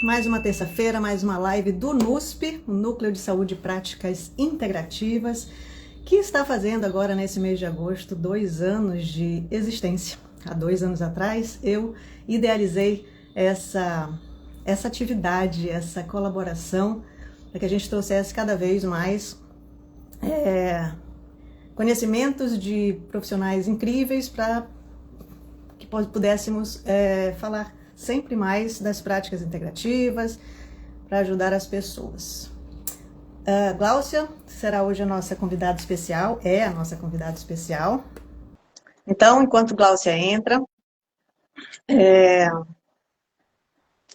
Mais uma terça-feira, mais uma live do NUSP, o Núcleo de Saúde e Práticas Integrativas, que está fazendo agora, nesse mês de agosto, 2 anos de existência. Há 2 anos atrás, eu idealizei essa atividade, essa colaboração, para que a gente trouxesse cada vez mais conhecimentos de profissionais incríveis para que pudéssemos falar sempre mais das práticas integrativas para ajudar as pessoas. Gláucia será hoje a nossa convidada especial, a nossa convidada especial. Então, enquanto Gláucia entra,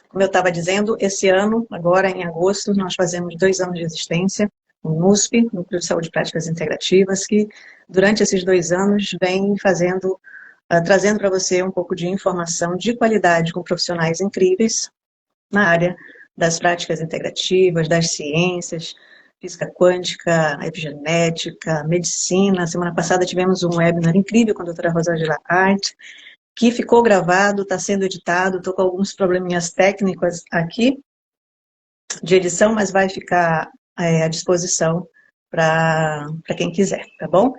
como eu estava dizendo, esse ano, agora em agosto, nós fazemos 2 anos de existência, o NUSP, Núcleo de Saúde e Práticas Integrativas, que durante esses 2 anos vem trazendo para você um pouco de informação de qualidade com profissionais incríveis na área das práticas integrativas, das ciências, física quântica, epigenética, medicina. Semana passada tivemos um webinar incrível com a doutora Rosângela Hart, que ficou gravado, está sendo editado, estou com alguns probleminhas técnicos aqui de edição, mas vai ficar à disposição para quem quiser, tá bom?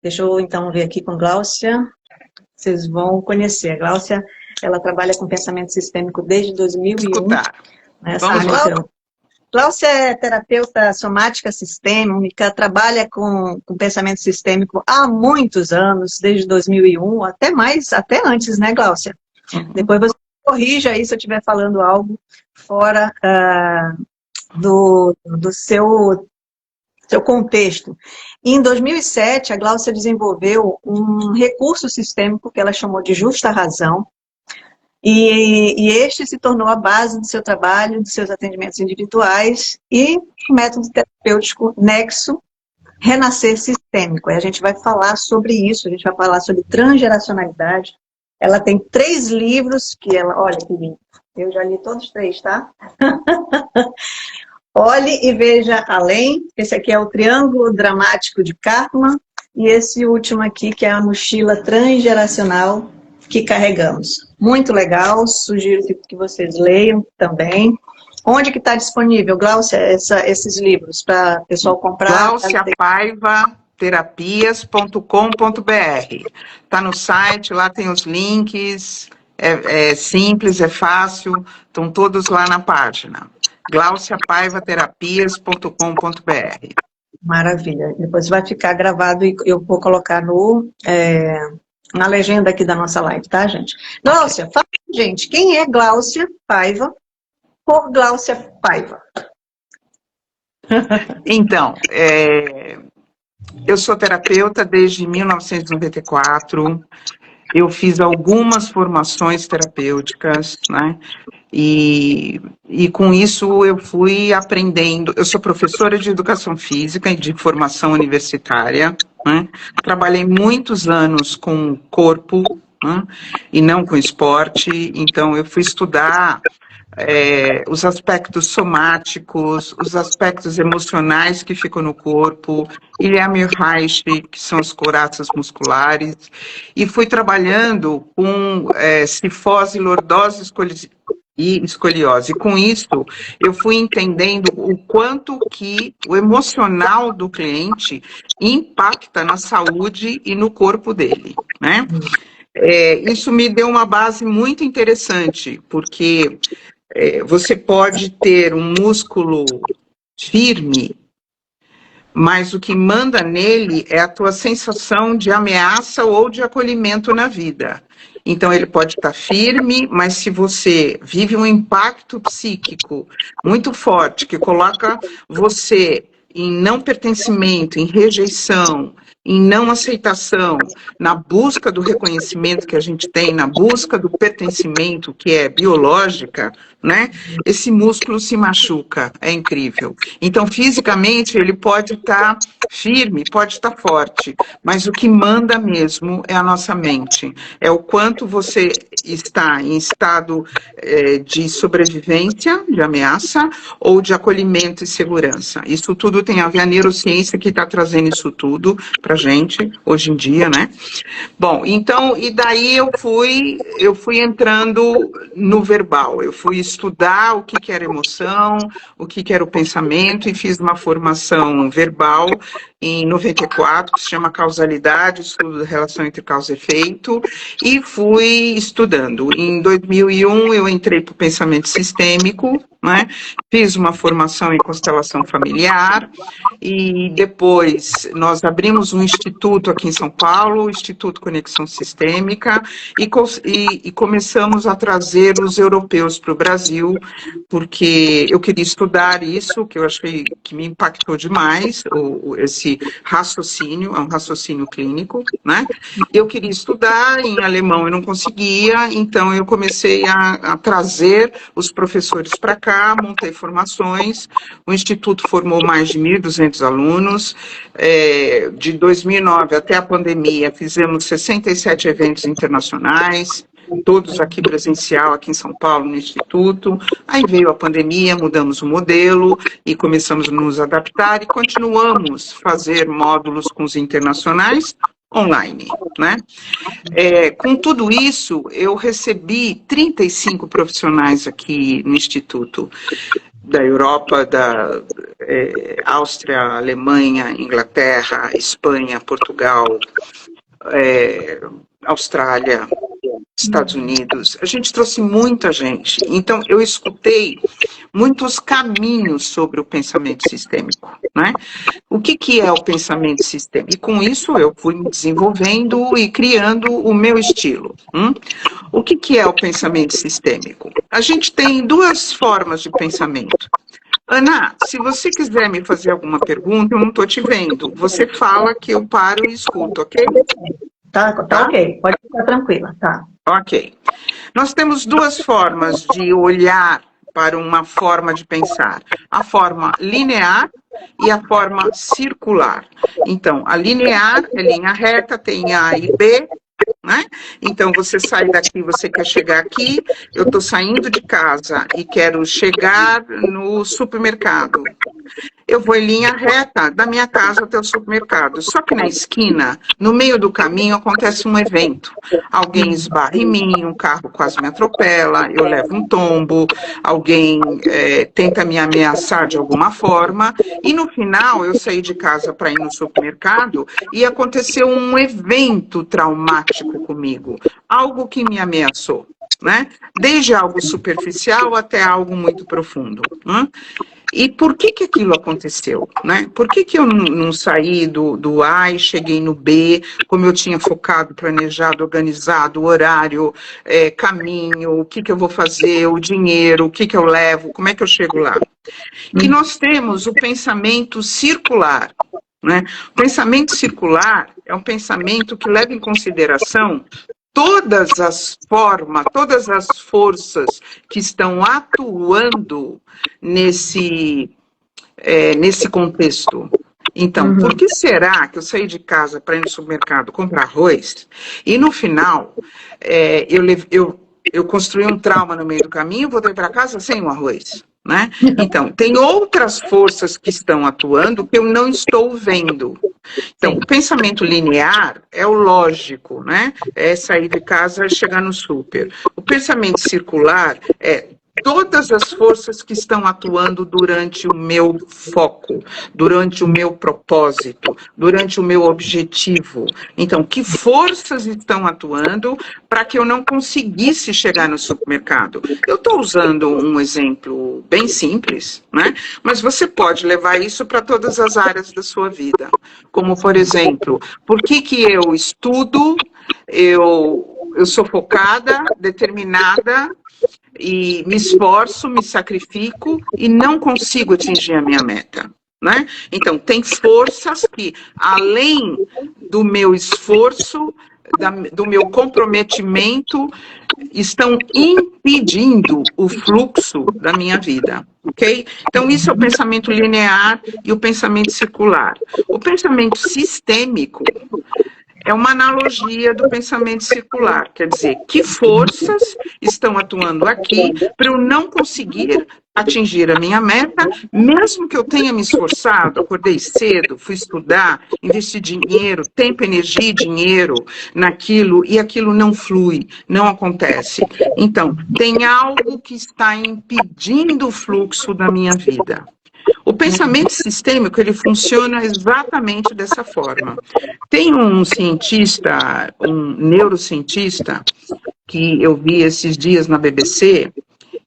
Deixa eu então ver aqui com Gláucia. Vocês vão conhecer. A Gláucia, ela trabalha com pensamento sistêmico desde 2001. Gláucia é terapeuta somática sistêmica, trabalha com pensamento sistêmico há muitos anos, desde 2001, até antes, né, Gláucia? Uhum. Depois você corrija aí se eu estiver falando algo fora do seu contexto. Em 2007, a Gláucia desenvolveu um recurso sistêmico que ela chamou de justa razão, e este se tornou a base do seu trabalho, dos seus atendimentos individuais e o método terapêutico Nexo Renascer Sistêmico. E a gente vai falar sobre isso, a gente vai falar sobre transgeracionalidade. Ela tem 3 livros que ela... Olha que lindo, eu já li todos 3, tá? Olhe e veja além. Esse aqui é o Triângulo Dramático de Karpman e esse último aqui que é a mochila transgeracional que carregamos. Muito legal, sugiro que vocês leiam também. Onde que está disponível, Gláucia, esses livros para o pessoal comprar? GláuciaPaivaTerapias.com.br. Está no site, lá tem os links, é simples, é fácil, estão todos lá na página. GláuciaPaivaTerapias.com.br. Maravilha. Depois vai ficar gravado e eu vou colocar na legenda aqui da nossa live, tá, gente? Gláucia, fala, gente, quem é Gláucia Paiva por Gláucia Paiva? Então, eu sou terapeuta desde 1994, eu fiz algumas formações terapêuticas, né? E com isso eu fui aprendendo. Eu sou professora de educação física e de formação universitária, né? Trabalhei muitos anos com o corpo, né? E não com esporte, então eu fui estudar os aspectos somáticos, os aspectos emocionais que ficam no corpo, Ilhamir Reich, que são as couraças musculares, e fui trabalhando com cifose, lordose e escoliose. Com isso, eu fui entendendo o quanto que o emocional do cliente impacta na saúde e no corpo dele, né? Isso me deu uma base muito interessante, porque você pode ter um músculo firme, mas o que manda nele é a tua sensação de ameaça ou de acolhimento na vida. Então, ele pode estar firme, mas se você vive um impacto psíquico muito forte, que coloca você em não pertencimento, em rejeição, em não aceitação, na busca do reconhecimento que a gente tem, na busca do pertencimento que é biológica, né? Esse músculo se machuca, é incrível. Então, fisicamente, ele pode estar firme, pode estar forte, mas o que manda mesmo é a nossa mente, é o quanto você está em estado de sobrevivência, de ameaça, ou de acolhimento e segurança. Isso tudo tem a ver, a neurociência que está trazendo isso tudo para a gente, hoje em dia, né? Bom, então, e daí eu fui entrando no verbal, eu fui estudar o que era emoção, o que era o pensamento, e fiz uma formação verbal em 94, que se chama Causalidade, estudo da relação entre causa e efeito, e fui estudando. Em 2001 eu entrei para o pensamento sistêmico, né? Fiz uma formação em constelação familiar, e depois nós abrimos um instituto aqui em São Paulo, o Instituto Conexão Sistêmica, e começamos a trazer os europeus para o Brasil, porque eu queria estudar isso, que eu achei que me impactou demais, esse raciocínio, é um raciocínio clínico, né? Eu queria estudar, em alemão eu não conseguia, então eu comecei a trazer os professores para cá, montei formações, o Instituto formou mais de 1.200 alunos, de 2009 até a pandemia fizemos 67 eventos internacionais, todos aqui presencial, aqui em São Paulo, no Instituto. Aí veio a pandemia, mudamos o modelo e começamos a nos adaptar e continuamos a fazer módulos com os internacionais online, né? Com tudo isso, eu recebi 35 profissionais aqui no Instituto, da Europa, da Áustria, Alemanha, Inglaterra, Espanha, Portugal, Austrália, Estados Unidos. A gente trouxe muita gente. Então, eu escutei muitos caminhos sobre o pensamento sistêmico, né? O que é o pensamento sistêmico? E com isso eu fui me desenvolvendo e criando o meu estilo. O que é o pensamento sistêmico? A gente tem duas formas de pensamento. Ana, se você quiser me fazer alguma pergunta, eu não estou te vendo. Você fala que eu paro e escuto, ok? Tá ok, pode ficar tranquila, tá. Ok. Nós temos duas formas de olhar para uma forma de pensar. A forma linear e a forma circular. Então, a linear é linha reta, tem A e B, né? Então, você sai daqui, você quer chegar aqui, eu estou saindo de casa e quero chegar no supermercado. Eu vou em linha reta da minha casa até o supermercado. Só que na esquina, no meio do caminho, acontece um evento. Alguém esbarra em mim, um carro quase me atropela, eu levo um tombo, alguém tenta me ameaçar de alguma forma. E no final, eu saí de casa para ir no supermercado e aconteceu um evento traumático comigo. Algo que me ameaçou, né? Desde algo superficial até algo muito profundo. E por que aquilo aconteceu, né? Por que eu não saí do A e cheguei no B, como eu tinha focado, planejado, organizado, horário, caminho, o que eu vou fazer, o dinheiro, o que eu levo, como é que eu chego lá? E nós temos o pensamento circular, né? O pensamento circular é um pensamento que leva em consideração todas as formas, todas as forças que estão atuando nesse contexto. Então, por que será que eu saí de casa para ir no supermercado comprar arroz e no final eu construí um trauma no meio do caminho e voltei para casa sem o arroz? Né? Então, tem outras forças que estão atuando que eu não estou vendo. Então, o pensamento linear é o lógico, né? É sair de casa e chegar no super. O pensamento circular é todas as forças que estão atuando durante o meu foco, durante o meu propósito, durante o meu objetivo. Então, que forças estão atuando para que eu não conseguisse chegar no supermercado? Eu estou usando um exemplo bem simples, né? Mas você pode levar isso para todas as áreas da sua vida. Como, por exemplo, por que eu estudo, eu sou focada, determinada, e me esforço, me sacrifico e não consigo atingir a minha meta, né? Então, tem forças que, além do meu esforço, do meu comprometimento, estão impedindo o fluxo da minha vida, ok? Então, isso é o pensamento linear e o pensamento circular. O pensamento sistêmico é uma analogia do pensamento circular, quer dizer, que forças estão atuando aqui para eu não conseguir atingir a minha meta, mesmo que eu tenha me esforçado, acordei cedo, fui estudar, investi dinheiro, tempo, energia e dinheiro naquilo, e aquilo não flui, não acontece. Então, tem algo que está impedindo o fluxo da minha vida. O pensamento sistêmico, ele funciona exatamente dessa forma. Tem um cientista, um neurocientista, que eu vi esses dias na BBC,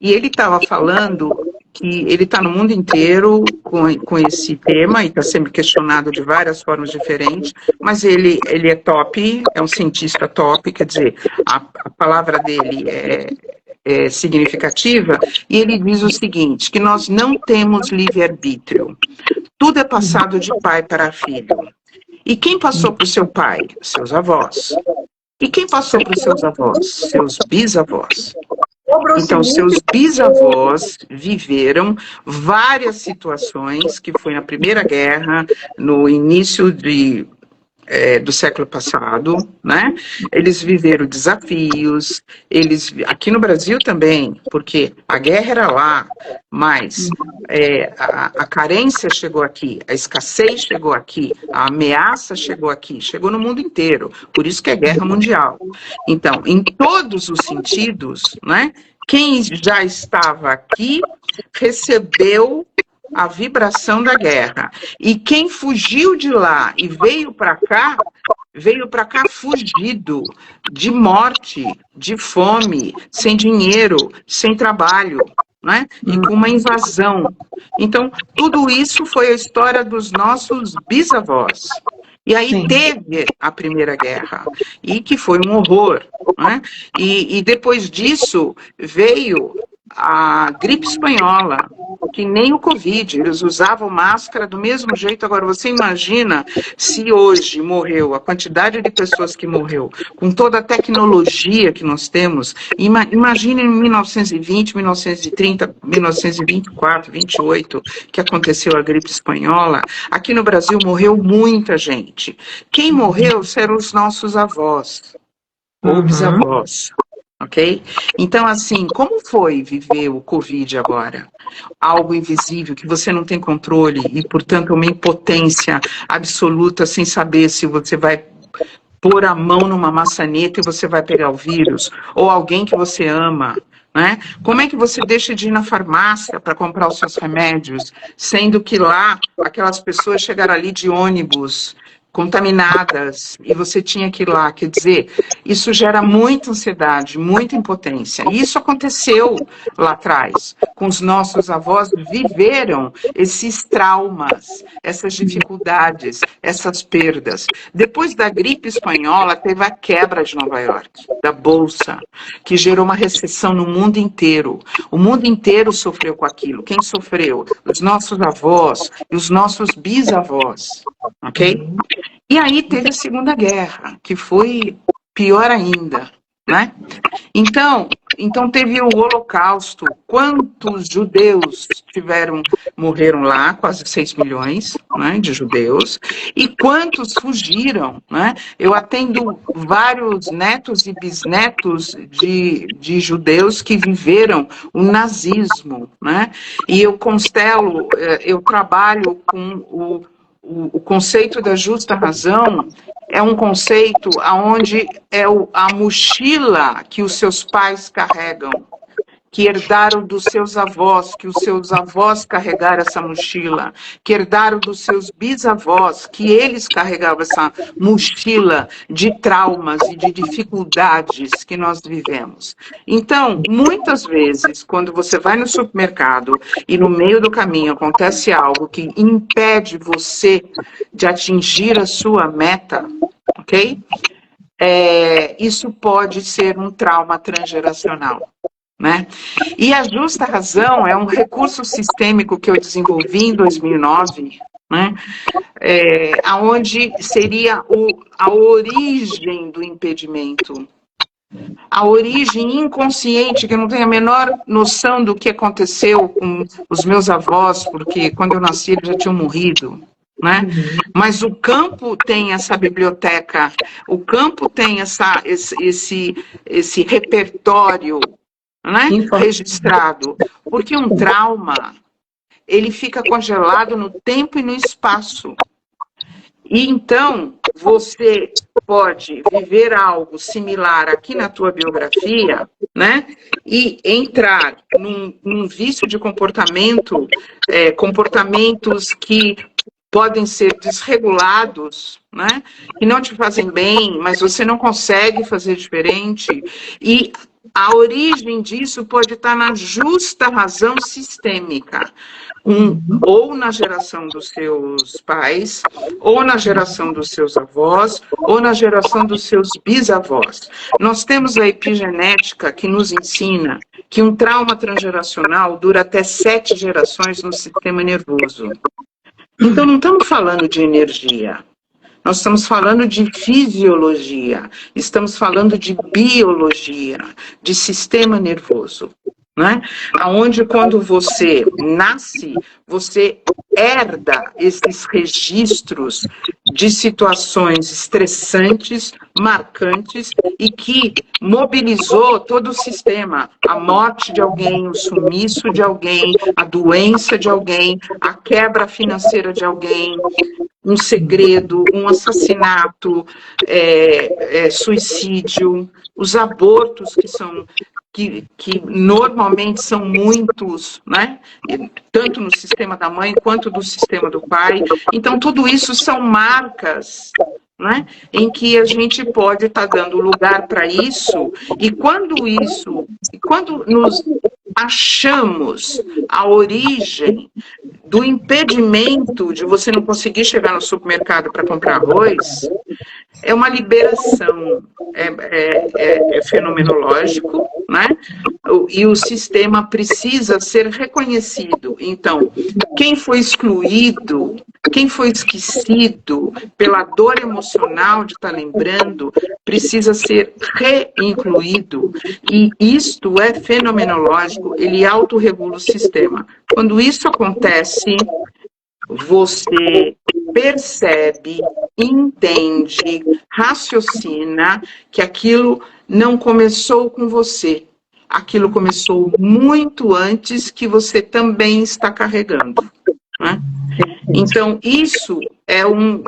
e ele estava falando que ele está no mundo inteiro com esse tema e está sendo questionado de várias formas diferentes, mas ele é top, é um cientista top, quer dizer, a palavra dele é significativa, e ele diz o seguinte, que nós não temos livre-arbítrio. Tudo é passado de pai para filho. E quem passou para o seu pai? Seus avós. E quem passou para os seus avós? Seus bisavós. Então, seus bisavós viveram várias situações, que foi na Primeira Guerra, no início do século passado, né? Eles viveram desafios, aqui no Brasil também, porque a guerra era lá, mas a carência chegou aqui, a escassez chegou aqui, a ameaça chegou aqui, chegou no mundo inteiro, por isso que é guerra mundial. Então, em todos os sentidos, né? Quem já estava aqui recebeu a vibração da guerra. E quem fugiu de lá e veio para cá fugido de morte, de fome, sem dinheiro, sem trabalho, né? E com uma invasão. Então, tudo isso foi a história dos nossos bisavós. E aí Sim. Teve a Primeira Guerra, e que foi um horror, né? E depois disso veio a gripe espanhola, que nem o Covid, eles usavam máscara do mesmo jeito. Agora, você imagina se hoje morreu, a quantidade de pessoas que morreu, com toda a tecnologia que nós temos, imagine em 1920, 1930, 1924, 28, que aconteceu a gripe espanhola. Aqui no Brasil morreu muita gente. Quem morreu eram os nossos avós, ou bisavós. Ok? Então, assim, como foi viver o Covid agora? Algo invisível, que você não tem controle e, portanto, uma impotência absoluta, sem saber se você vai pôr a mão numa maçaneta e você vai pegar o vírus, ou alguém que você ama, né? Como é que você deixa de ir na farmácia para comprar os seus remédios, sendo que lá aquelas pessoas chegaram ali de ônibus, contaminadas, e você tinha que ir lá, quer dizer, isso gera muita ansiedade, muita impotência, e isso aconteceu lá atrás, com os nossos avós, viveram esses traumas, essas dificuldades, essas perdas. Depois da gripe espanhola, teve a quebra de Nova York, da Bolsa, que gerou uma recessão no mundo inteiro. O mundo inteiro sofreu com aquilo. Quem sofreu? Os nossos avós e os nossos bisavós, ok? E aí teve a Segunda Guerra, que foi pior ainda, né? Então teve o Holocausto. Quantos judeus morreram lá? Quase 6 milhões, né, de judeus. E quantos fugiram, né? Eu atendo vários netos e bisnetos de judeus que viveram o nazismo, né? E eu trabalho com o conceito da justa razão. É um conceito onde é a mochila que os seus pais carregam, que herdaram dos seus avós, que os seus avós carregaram essa mochila, que herdaram dos seus bisavós, que eles carregavam essa mochila de traumas e de dificuldades que nós vivemos. Então, muitas vezes, quando você vai no supermercado e no meio do caminho acontece algo que impede você de atingir a sua meta, ok? Isso pode ser um trauma transgeracional. Né? E a justa razão é um recurso sistêmico que eu desenvolvi em 2009, né? Onde seria a origem do impedimento, a origem inconsciente, que eu não tenho a menor noção do que aconteceu com os meus avós, porque quando eu nasci eles já tinham morrido, né? Mas o campo tem essa biblioteca, o campo tem esse repertório, né? Registrado, porque um trauma, ele fica congelado no tempo e no espaço. E então, você pode viver algo similar aqui na tua biografia, né? E entrar num vício de comportamento, comportamentos que podem ser desregulados, né? Que não te fazem bem, mas você não consegue fazer diferente. E a origem disso pode estar na justa razão sistêmica. Ou na geração dos seus pais, ou na geração dos seus avós, ou na geração dos seus bisavós. Nós temos a epigenética que nos ensina que um trauma transgeracional dura até 7 gerações no sistema nervoso. Então, não estamos falando de energia. Nós estamos falando de fisiologia, estamos falando de biologia, de sistema nervoso, né? Onde quando você nasce, você herda esses registros de situações estressantes, marcantes e que mobilizou todo o sistema. A morte de alguém, o sumiço de alguém, a doença de alguém, a quebra financeira de alguém, um segredo, um assassinato, suicídio, os abortos que normalmente são muitos, né? Tanto no sistema da mãe quanto do sistema do pai. Então, tudo isso são marcas, né? Em que a gente pode estar dando lugar para isso, e quando nos achamos a origem do impedimento de você não conseguir chegar no supermercado para comprar arroz, é uma liberação, é fenomenológico, né? E o sistema precisa ser reconhecido. Então, quem foi excluído, quem foi esquecido pela dor emocional de estar lembrando, precisa ser reincluído. E isto é fenomenológico, ele autorregula o sistema. Quando isso acontece, você percebe, entende, raciocina que aquilo não começou com você. Aquilo começou muito antes, que você também está carregando, né? Então, isso é um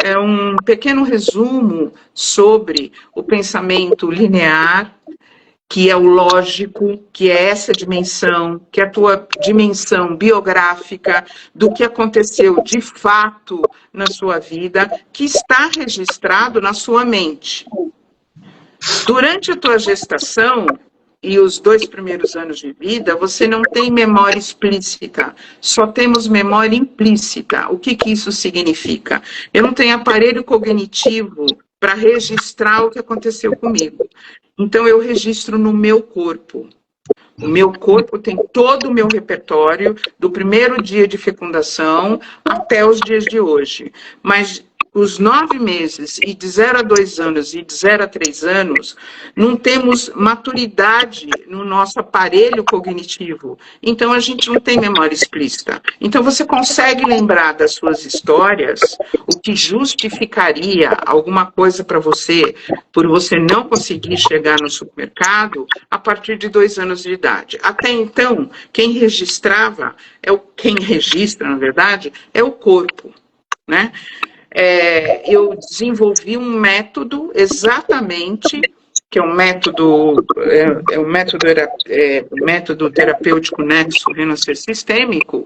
pequeno resumo sobre o pensamento linear, que é o lógico, que é essa dimensão, que é a tua dimensão biográfica do que aconteceu de fato na sua vida, que está registrado na sua mente. Durante a tua gestação e os 2 primeiros anos de vida, você não tem memória explícita, só temos memória implícita. O que isso significa? Eu não tenho aparelho cognitivo para registrar o que aconteceu comigo. Então, eu registro no meu corpo. O meu corpo tem todo o meu repertório, do primeiro dia de fecundação até os dias de hoje. Mas os 9 meses, e de 0 a 2 anos, e de 0 a 3 anos, não temos maturidade no nosso aparelho cognitivo. Então, a gente não tem memória explícita. Então, você consegue lembrar das suas histórias, o que justificaria alguma coisa para você, por você não conseguir chegar no supermercado, a partir de 2 anos de idade. Até então, quem registra, na verdade, é o corpo, né? Eu desenvolvi um método exatamente, que é um método, método terapêutico nexo renascer sistêmico,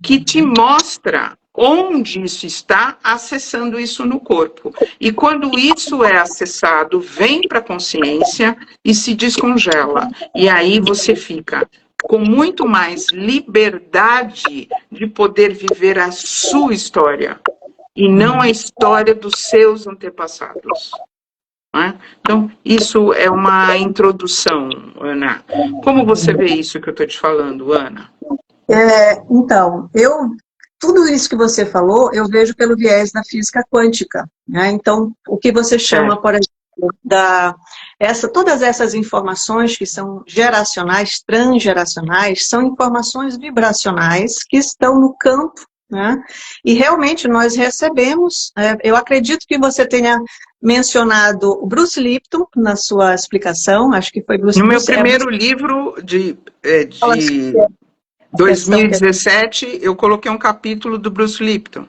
que te mostra onde isso está, acessando isso no corpo. E quando isso é acessado, vem para a consciência e se descongela. E aí você fica com muito mais liberdade de poder viver a sua história, e não a história dos seus antepassados. Né? Então, isso é uma introdução, Ana. Como você vê isso que eu estou te falando, Ana? Então, tudo isso que você falou, eu vejo pelo viés da física quântica. Né? Então, o que você chama, por exemplo, todas essas informações que são geracionais, transgeracionais, são informações vibracionais que estão no campo, né? E realmente nós recebemos, eu acredito que você tenha mencionado o Bruce Lipton na sua explicação, acho que foi Bruce No meu Bruce primeiro livro de Evans, 2017, eu coloquei um capítulo do Bruce Lipton.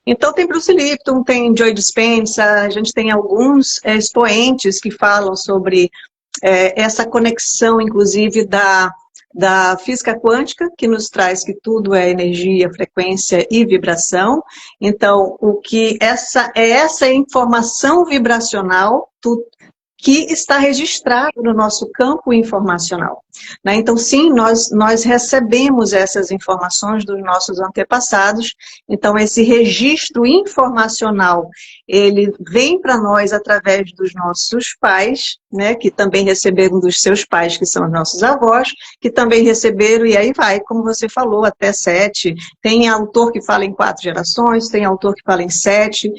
Então tem Bruce Lipton, tem Joe Dispenza, a gente tem alguns expoentes que falam sobre essa conexão, inclusive, da física quântica, que nos traz que tudo é energia, frequência e vibração. Então, essa informação vibracional que está registrado no nosso campo informacional, né? Então, sim, nós recebemos essas informações dos nossos antepassados. Então, esse registro informacional, ele vem para nós através dos nossos pais, né, que também receberam dos seus pais, que são os nossos avós, que também receberam, e aí vai, como você falou, até 7. Tem autor que fala em 4 gerações, tem autor que fala em 7.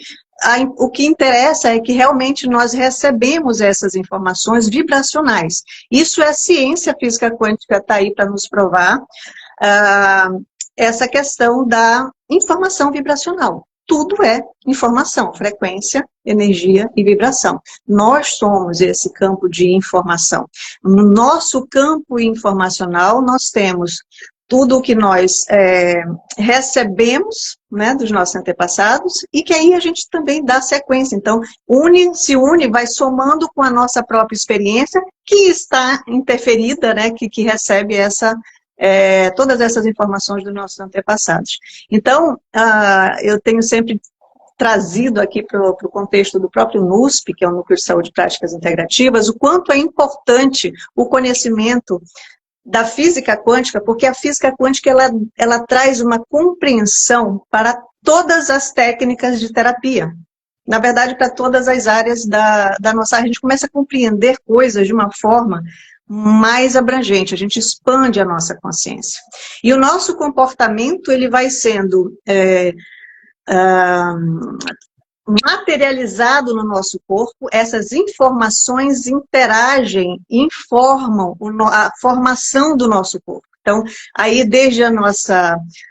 O que interessa é que realmente nós recebemos essas informações vibracionais. Isso é ciência, a física quântica está aí para nos provar essa questão da informação vibracional. Tudo é informação, frequência, energia e vibração. Nós somos esse campo de informação. No nosso campo informacional, nós temos tudo o que nós recebemos, né, dos nossos antepassados, e que aí a gente também dá sequência. Então, se une, vai somando com a nossa própria experiência, que está interferida, né, que recebe todas essas informações dos nossos antepassados. Então, eu tenho sempre trazido aqui para o contexto do próprio NUSP, que é o Núcleo de Saúde e Práticas Integrativas, o quanto é importante o conhecimento da física quântica, porque a física quântica ela traz uma compreensão para todas as técnicas de terapia. Na verdade, para todas as áreas da nossa área, a gente começa a compreender coisas de uma forma mais abrangente, a gente expande a nossa consciência. E o nosso comportamento, ele vai sendo materializado no nosso corpo, essas informações interagem, informam a formação do nosso corpo. Então, aí desde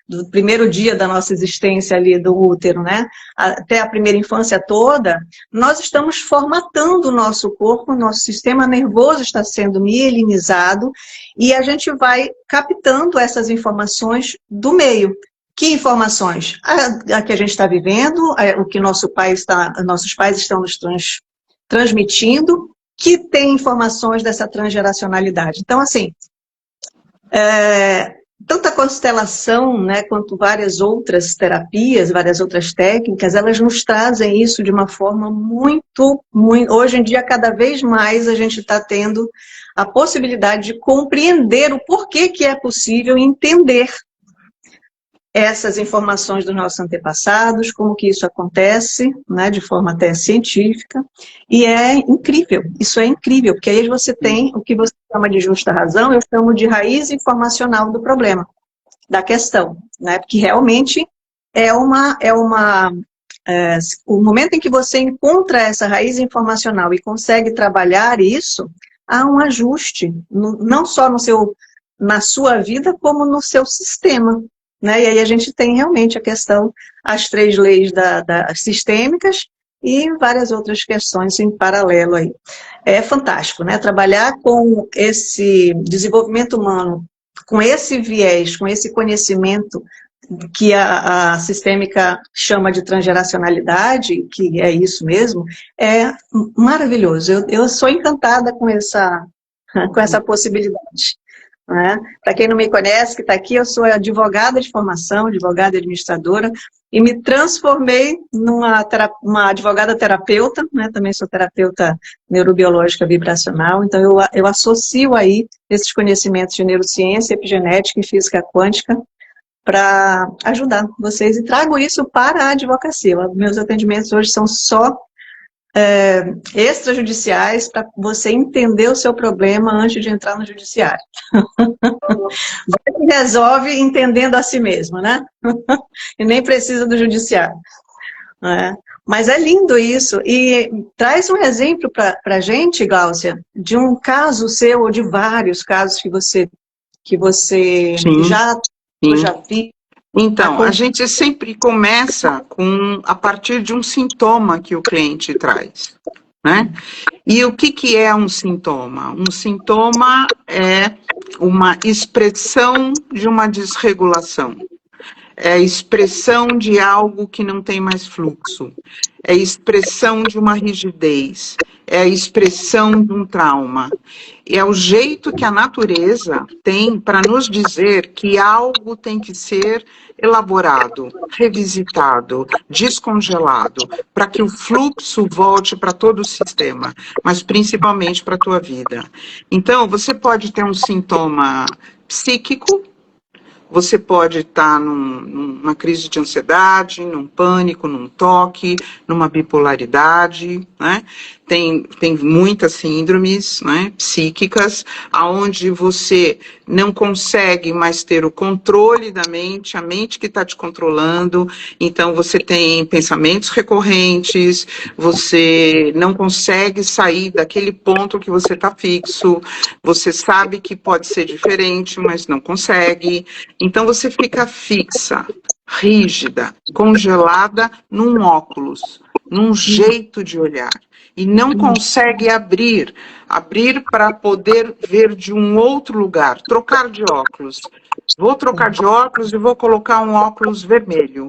do primeiro dia da nossa existência ali do útero, né, até a primeira infância toda, nós estamos formatando o nosso corpo, o nosso sistema nervoso está sendo mielinizado e a gente vai captando essas informações do meio. Que informações? A que a gente está vivendo, o que nossos pais estão nos transmitindo, que tem informações dessa transgeracionalidade. Então, assim, tanto a constelação, né, quanto várias outras terapias, várias outras técnicas, elas nos trazem isso de uma forma muito... Hoje em dia, cada vez mais, a gente está tendo a possibilidade de compreender o porquê que é possível entender essas informações dos nossos antepassados, como que isso acontece, né, de forma até científica, e é incrível, isso é incrível, porque aí você tem o que você chama de justa razão, eu chamo de raiz informacional do problema, da questão, né, porque realmente o momento em que você encontra essa raiz informacional e consegue trabalhar isso, há um ajuste, não só na sua vida, como no seu sistema. Né? E aí a gente tem realmente a questão, as 3 leis sistêmicas e várias outras questões em paralelo aí. É fantástico, né? Trabalhar com esse desenvolvimento humano, com esse viés, com esse conhecimento que a sistêmica chama de transgeracionalidade, que é isso mesmo, é maravilhoso. Eu sou encantada com essa possibilidade. Né? Para quem não me conhece, que está aqui, eu sou advogada de formação, advogada administradora, e me transformei numa advogada terapeuta, né? Também sou terapeuta neurobiológica vibracional, então eu associo aí esses conhecimentos de neurociência, epigenética e física quântica para ajudar vocês, e trago isso para a advocacia. Meus atendimentos hoje são só extrajudiciais, para você entender o seu problema antes de entrar no judiciário. Você resolve entendendo a si mesmo, né? E nem precisa do judiciário. Né? Mas é lindo isso. E traz um exemplo para a gente, Gláucia, de um caso seu, ou de vários casos que você já viu. Então, a gente sempre começa a partir de um sintoma que o cliente traz, né? E o que é um sintoma? Um sintoma é uma expressão de uma desregulação. É a expressão de algo que não tem mais fluxo. É a expressão de uma rigidez. É a expressão de um trauma. É o jeito que a natureza tem para nos dizer que algo tem que ser elaborado, revisitado, descongelado, para que o fluxo volte para todo o sistema, mas principalmente para a tua vida. Então, você pode ter um sintoma psíquico, você pode estar numa crise de ansiedade, num pânico, num toque, numa bipolaridade, né? Tem muitas síndromes, né, psíquicas, onde você não consegue mais ter o controle da mente, a mente que está te controlando, então você tem pensamentos recorrentes, você não consegue sair daquele ponto que você está fixo, você sabe que pode ser diferente, mas não consegue, então você fica fixa, rígida, congelada num óculos, num jeito de olhar. E não consegue abrir para poder ver de um outro lugar, trocar de óculos. Vou trocar de óculos e vou colocar um óculos vermelho,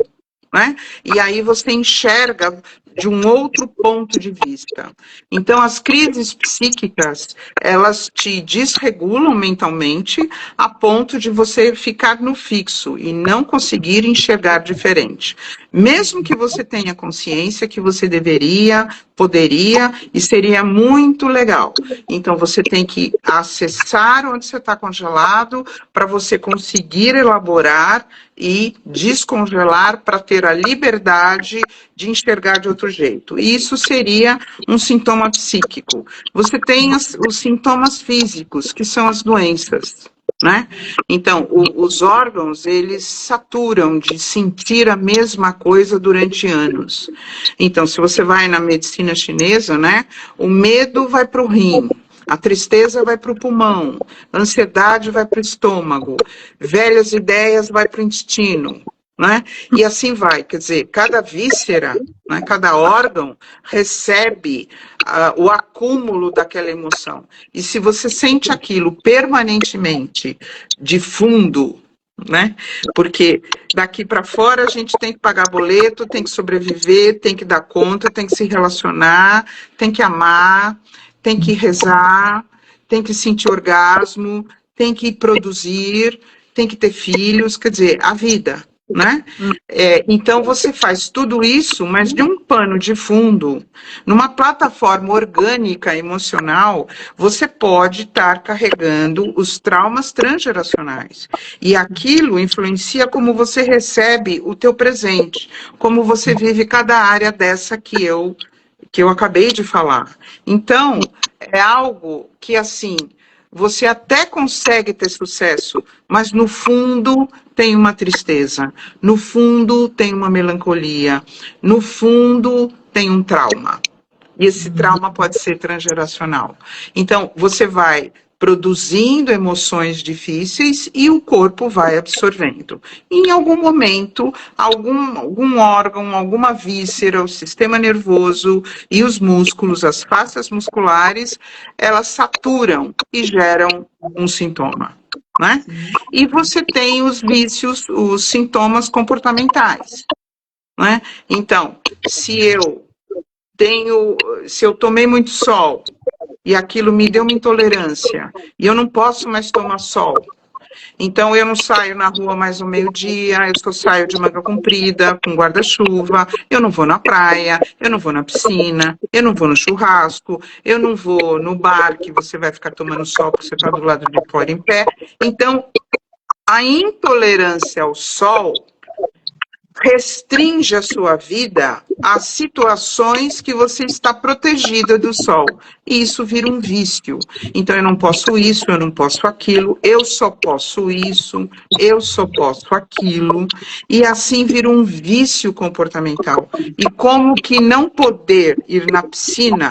né? E aí você enxerga de um outro ponto de vista. Então, as crises psíquicas, elas te desregulam mentalmente a ponto de você ficar no fixo e não conseguir enxergar diferente. Mesmo que você tenha consciência que você deveria, poderia e seria muito legal. Então, você tem que acessar onde você está congelado para você conseguir elaborar e descongelar para ter a liberdade de enxergar de outro jeito. E isso seria um sintoma psíquico. Você tem os sintomas físicos, que são as doenças, né? Então, os órgãos, eles saturam de sentir a mesma coisa durante anos. Então, se você vai na medicina chinesa, né, o medo vai para o rim, a tristeza vai para o pulmão, a ansiedade vai para o estômago, velhas ideias vai para o intestino, né? E assim vai, quer dizer, cada víscera, né, cada órgão recebe o acúmulo daquela emoção. E se você sente aquilo permanentemente, de fundo, né? Porque daqui para fora a gente tem que pagar boleto, tem que sobreviver, tem que dar conta, tem que se relacionar, tem que amar, tem que rezar, tem que sentir orgasmo, tem que produzir, tem que ter filhos, quer dizer, a vida, né? Então você faz tudo isso, mas de um pano de fundo, numa plataforma orgânica, emocional, você pode estar carregando os traumas transgeracionais. E aquilo influencia como você recebe o teu presente, como você vive cada área dessa que eu acabei de falar. Então, é algo que, assim, você até consegue ter sucesso, mas no fundo tem uma tristeza, no fundo tem uma melancolia, no fundo tem um trauma. E esse trauma pode ser transgeracional. Então, você vai produzindo emoções difíceis e o corpo vai absorvendo. Em algum momento, algum órgão, alguma víscera, o sistema nervoso e os músculos, as fáscias musculares, elas saturam e geram um sintoma, né? E você tem os vícios, os sintomas comportamentais, né? Então, se eu tomei muito sol, e aquilo me deu uma intolerância, e eu não posso mais tomar sol. Então, eu não saio na rua mais ao meio-dia, eu só saio de manga comprida, com guarda-chuva, eu não vou na praia, eu não vou na piscina, eu não vou no churrasco, eu não vou no bar, que você vai ficar tomando sol porque você está do lado de fora em pé. Então, a intolerância ao sol restringe a sua vida a situações que você está protegida do sol. E isso vira um vício. Então, eu não posso isso, eu não posso aquilo, eu só posso isso, eu só posso aquilo. E assim vira um vício comportamental. E como que não poder ir na piscina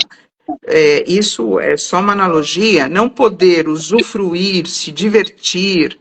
isso é só uma analogia, não poder usufruir, se divertir,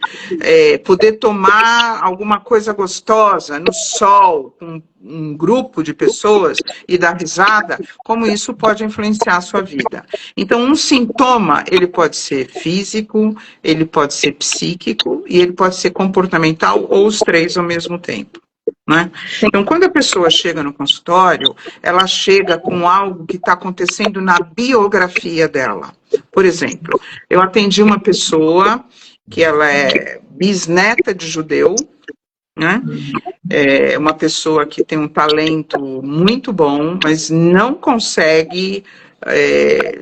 poder tomar alguma coisa gostosa no sol, com um grupo de pessoas e dar risada, como isso pode influenciar a sua vida. Então, um sintoma, ele pode ser físico, ele pode ser psíquico e ele pode ser comportamental ou os três ao mesmo tempo. Né? Então, quando a pessoa chega no consultório, ela chega com algo que está acontecendo na biografia dela. Por exemplo, eu atendi uma pessoa que ela é bisneta de judeu, né? É uma pessoa que tem um talento muito bom, mas não consegue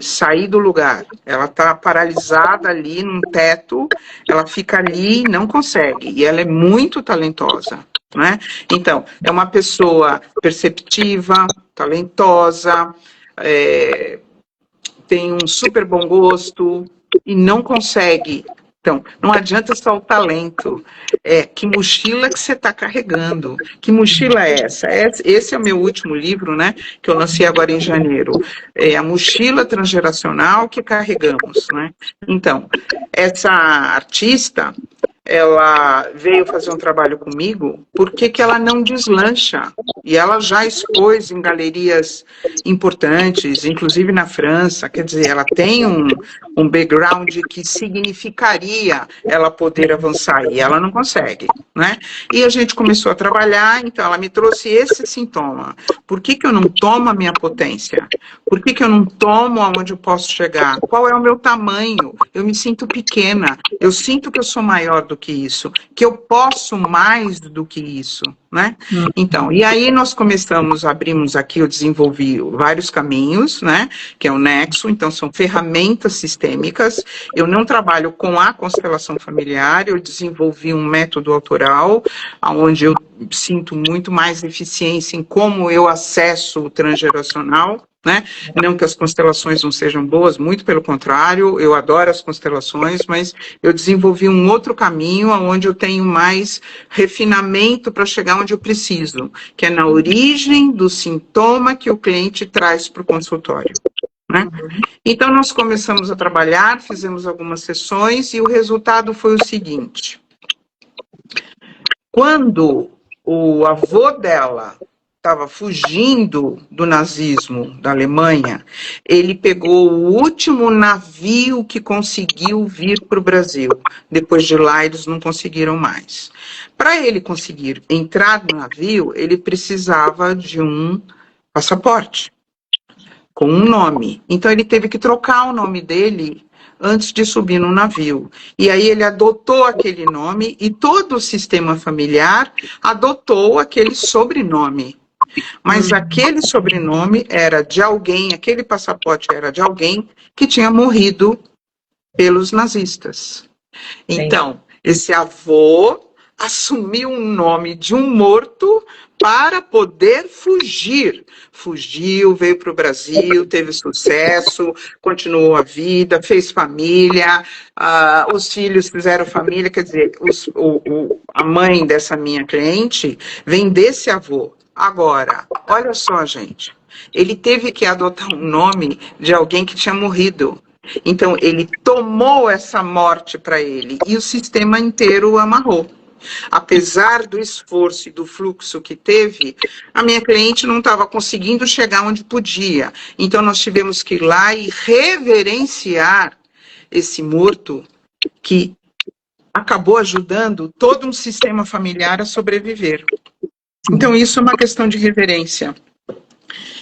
sair do lugar. Ela está paralisada ali num teto, ela fica ali, não consegue, e ela é muito talentosa. Né? Então, é uma pessoa perceptiva, talentosa, tem um super bom gosto e não consegue. Então, não adianta só o talento. Que mochila que você está carregando? Que mochila é essa? Esse é o meu último livro, né? Que eu lancei agora em janeiro. É a mochila transgeracional que carregamos, né? Então, essa artista, ela veio fazer um trabalho comigo, por que ela não deslancha? E ela já expôs em galerias importantes, inclusive na França, quer dizer, ela tem um background que significaria ela poder avançar, e ela não consegue, né? E a gente começou a trabalhar, então ela me trouxe esse sintoma. Por que eu não tomo a minha potência? Por que eu não tomo aonde eu posso chegar? Qual é o meu tamanho? Eu me sinto pequena, eu sinto que eu sou maior do que isso, que eu posso mais do que isso, né? Então, e aí nós abrimos aqui, eu desenvolvi vários caminhos, né? Que é o Nexo, então são ferramentas sistêmicas. Eu não trabalho com a constelação familiar, eu desenvolvi um método autoral, onde eu sinto muito mais eficiência em como eu acesso o transgeracional, né? Não que as constelações não sejam boas, muito pelo contrário, eu adoro as constelações, mas eu desenvolvi um outro caminho onde eu tenho mais refinamento para chegar onde eu preciso, que é na origem do sintoma que o cliente traz para o consultório. Né? Então, nós começamos a trabalhar, fizemos algumas sessões e o resultado foi o seguinte. Quando o avô dela estava fugindo do nazismo da Alemanha, ele pegou o último navio que conseguiu vir para o Brasil. Depois de lá, eles não conseguiram mais. Para ele conseguir entrar no navio, ele precisava de um passaporte com um nome. Então, ele teve que trocar o nome dele antes de subir no navio. E aí ele adotou aquele nome e todo o sistema familiar adotou aquele sobrenome. Mas aquele sobrenome era de alguém, aquele passaporte era de alguém que tinha morrido pelos nazistas. Então, esse avô assumiu um nome de um morto para poder fugir. Fugiu, veio para o Brasil, teve sucesso, continuou a vida, fez família, os filhos fizeram família, quer dizer, a mãe dessa minha cliente vem desse avô. Agora, olha só, gente, ele teve que adotar um nome de alguém que tinha morrido. Então, ele tomou essa morte para ele e o sistema inteiro o amarrou. Apesar do esforço e do fluxo que teve, a minha cliente não estava conseguindo chegar onde podia. Então, nós tivemos que ir lá e reverenciar esse morto que acabou ajudando todo um sistema familiar a sobreviver. Então, isso é uma questão de reverência.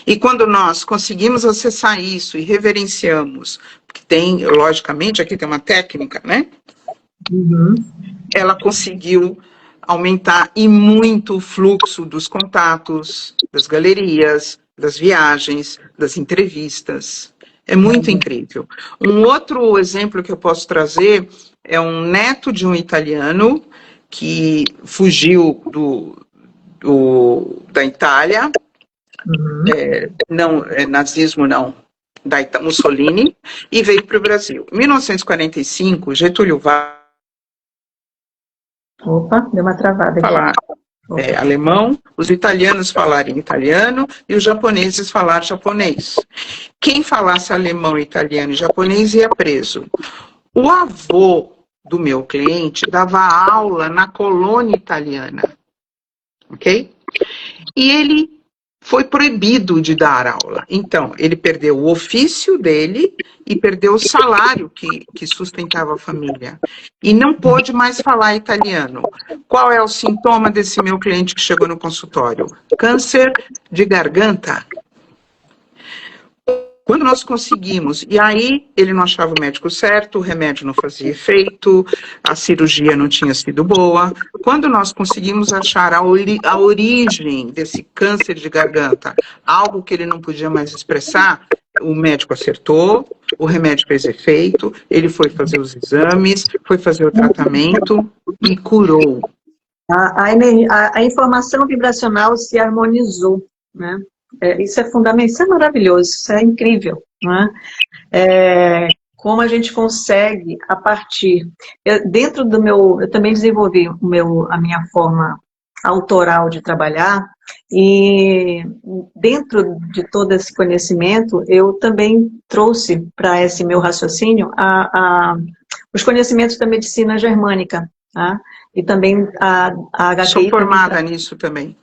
E quando nós conseguimos acessar isso e reverenciamos, porque tem, logicamente, aqui tem uma técnica, né? Ela conseguiu aumentar e muito o fluxo dos contatos, das galerias, das viagens, das entrevistas. É muito incrível. Um outro exemplo que eu posso trazer é um neto de um italiano que fugiu da Itália, não, nazismo não, da Mussolini, e veio para o Brasil. Em 1945, Getúlio Vargas... Opa, deu uma travada aqui. alemão, os italianos falarem italiano e os japoneses falar japonês. Quem falasse alemão, italiano e japonês ia preso. O avô do meu cliente dava aula na colônia italiana, ok? E ele foi proibido de dar aula. Então, ele perdeu o ofício dele e perdeu o salário que sustentava a família. E não pôde mais falar italiano. Qual é o sintoma desse meu cliente que chegou no consultório? Câncer de garganta. Quando nós conseguimos, e aí ele não achava o médico certo, o remédio não fazia efeito, a cirurgia não tinha sido boa. Quando nós conseguimos achar a origem desse câncer de garganta, algo que ele não podia mais expressar, o médico acertou, o remédio fez efeito, ele foi fazer os exames, foi fazer o tratamento e curou. A informação vibracional se harmonizou, né? Isso é fundamental, isso é maravilhoso, isso é incrível, né? Como a gente consegue, a partir... Dentro do eu também desenvolvi a minha forma autoral de trabalhar, e dentro de todo esse conhecimento, eu também trouxe para esse meu raciocínio os conhecimentos da medicina germânica, tá? E também a HQI. Sou formada nisso também.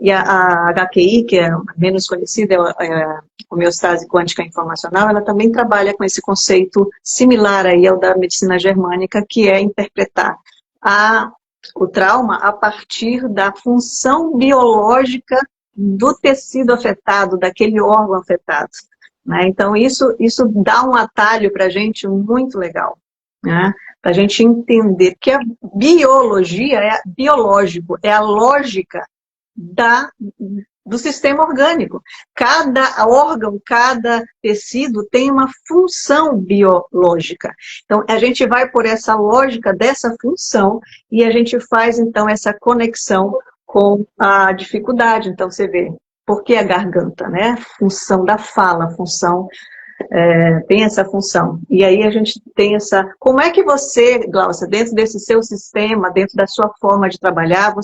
E a HQI, que é menos conhecida, é a homeostase quântica informacional, ela também trabalha com esse conceito similar aí ao da medicina germânica, que é interpretar o trauma a partir da função biológica do tecido afetado, daquele órgão afetado, né? Então, isso dá um atalho para a gente muito legal, né? Para a gente entender que a biologia é biológico, é a lógica do sistema orgânico. Cada órgão, cada tecido tem uma função biológica. Então, a gente vai por essa lógica dessa função e a gente faz, então, essa conexão com a dificuldade. Então, você vê, por que a garganta, né? Função da fala, tem essa função. E aí a gente tem essa... Como é que você, Glaucia, dentro desse seu sistema, dentro da sua forma de trabalhar,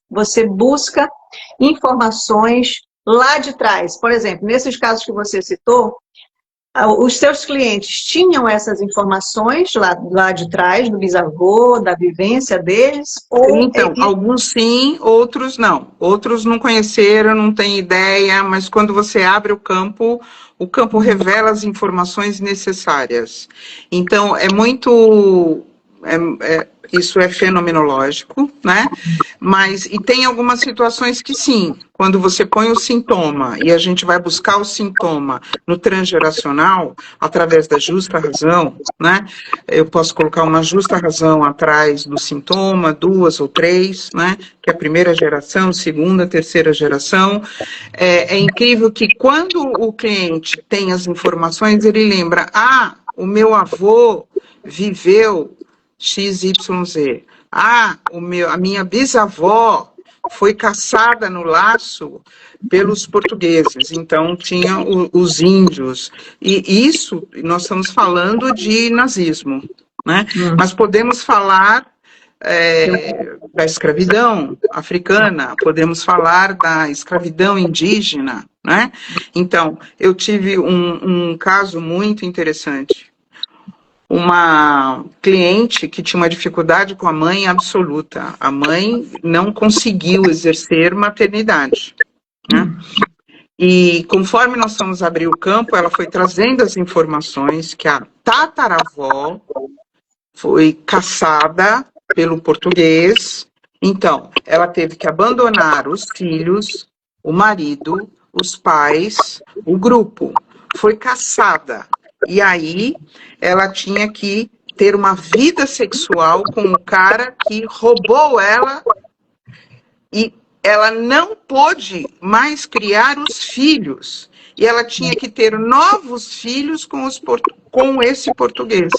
você busca informações lá de trás? Por exemplo, nesses casos que você citou, os seus clientes tinham essas informações lá de trás, do bisavô, da vivência deles? Então, alguns sim, outros não. Outros não conheceram, não têm ideia, mas quando você abre o campo revela as informações necessárias. Então, isso é fenomenológico, né? E tem algumas situações que sim, quando você põe o sintoma e a gente vai buscar o sintoma no transgeracional, através da justa razão, né? Eu posso colocar uma justa razão atrás do sintoma, 2 ou 3, né? Que é a primeira geração, segunda, terceira geração. É incrível que quando o cliente tem as informações, ele lembra, o meu avô viveu XYZ. A minha bisavó foi caçada no laço pelos portugueses, então tinha os índios. E isso, nós estamos falando de nazismo, né? Mas podemos falar da escravidão africana, podemos falar da escravidão indígena, né? Então, eu tive um caso muito interessante. Uma cliente que tinha uma dificuldade com a mãe absoluta. A mãe não conseguiu exercer maternidade, né? E conforme nós fomos abrir o campo, ela foi trazendo as informações que a tataravó foi caçada pelo português. Então, ela teve que abandonar os filhos, o marido, os pais, o grupo. Foi caçada. E aí, ela tinha que ter uma vida sexual com o cara que roubou ela e ela não pôde mais criar os filhos. E ela tinha que ter novos filhos com esse português.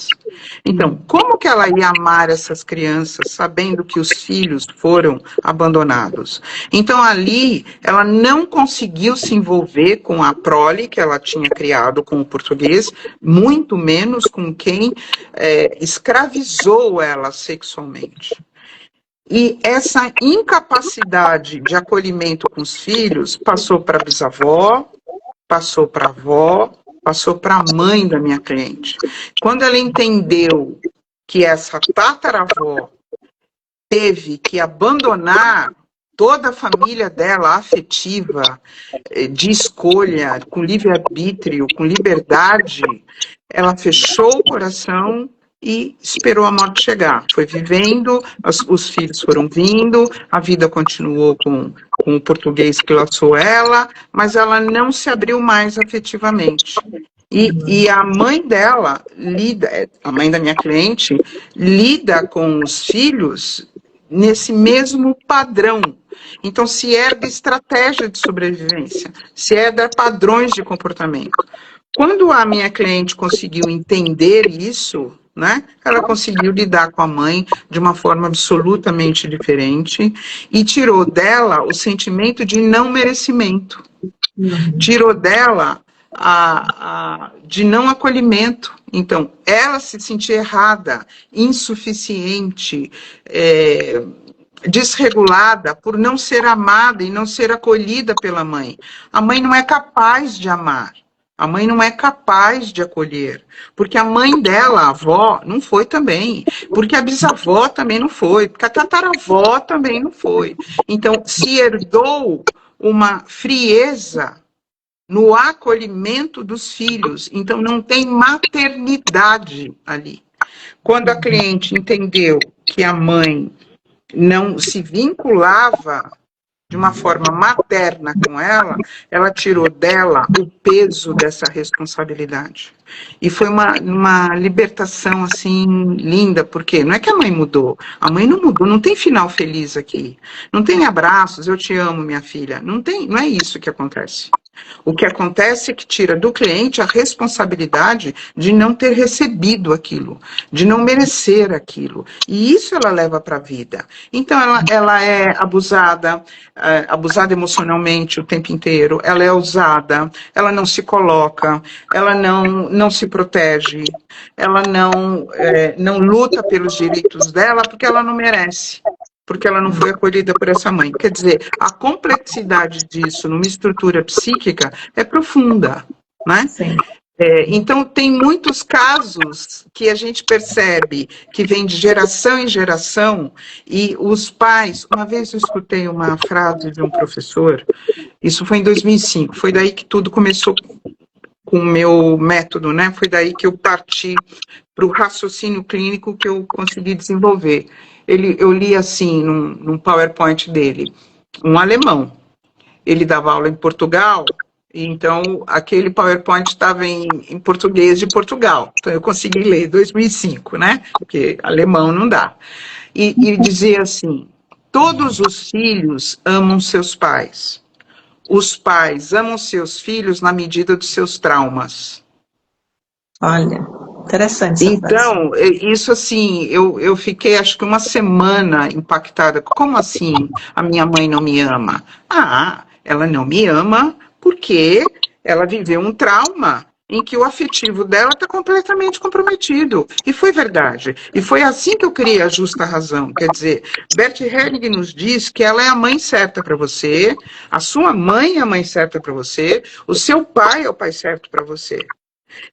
Então, como que ela ia amar essas crianças, sabendo que os filhos foram abandonados? Então, ali, ela não conseguiu se envolver com a prole que ela tinha criado com o português, muito menos com quem escravizou ela sexualmente. E essa incapacidade de acolhimento com os filhos passou para a bisavó, passou para a avó, passou para a mãe da minha cliente. Quando ela entendeu que essa tataravó teve que abandonar toda a família dela afetiva, de escolha, com livre-arbítrio, com liberdade, ela fechou o coração e esperou a morte chegar. Foi vivendo, os filhos foram vindo, a vida continuou com o português que laçou ela, mas ela não se abriu mais afetivamente. E a mãe dela lida, a mãe da minha cliente, lida com os filhos nesse mesmo padrão. Então, se herda estratégia de sobrevivência, se herda padrões de comportamento. Quando a minha cliente conseguiu entender isso, né, ela conseguiu lidar com a mãe de uma forma absolutamente diferente e tirou dela o sentimento de não merecimento. Tirou dela de não acolhimento. Então, ela se sentia errada, insuficiente, desregulada por não ser amada e não ser acolhida pela mãe. A mãe não é capaz de amar. A mãe não é capaz de acolher, porque a mãe dela, a avó, não foi também, porque a bisavó também não foi, porque a tataravó também não foi. Então, se herdou uma frieza no acolhimento dos filhos, então não tem maternidade ali. Quando a cliente entendeu que a mãe não se vinculava de uma forma materna com ela, ela tirou dela o peso dessa responsabilidade. E foi uma libertação, assim, linda, porque não é que a mãe mudou, a mãe não mudou, não tem final feliz aqui, não tem abraços, eu te amo, minha filha, não é isso que acontece. O que acontece é que tira do cliente a responsabilidade de não ter recebido aquilo, de não merecer aquilo. E isso ela leva para a vida. Então, ela é abusada emocionalmente o tempo inteiro, ela é usada, ela não se coloca, ela não se protege, ela não luta pelos direitos dela porque ela não merece. Porque ela não foi acolhida por essa mãe. Quer dizer, a complexidade disso numa estrutura psíquica é profunda, né? Sim. Então, tem muitos casos que a gente percebe que vem de geração em geração e os pais... Uma vez eu escutei uma frase de um professor, isso foi em 2005, foi daí que tudo começou com o meu método, né? Foi daí que eu parti para o raciocínio clínico que eu consegui desenvolver. Eu li assim, num PowerPoint dele, um alemão. Ele dava aula em Portugal, e então aquele PowerPoint estava em português de Portugal. Então eu consegui ler 2005, né? Porque alemão não dá. E dizia assim, todos os filhos amam seus pais. Os pais amam seus filhos na medida dos seus traumas. Olha, interessante. Então, isso assim, eu fiquei acho que uma semana impactada. Como assim a minha mãe não me ama? Ela não me ama porque ela viveu um trauma em que o afetivo dela está completamente comprometido. E foi verdade. E foi assim que eu criei a justa razão. Quer dizer, Bert Helling nos diz que ela é a mãe certa para você, a sua mãe é a mãe certa para você, o seu pai é o pai certo para você.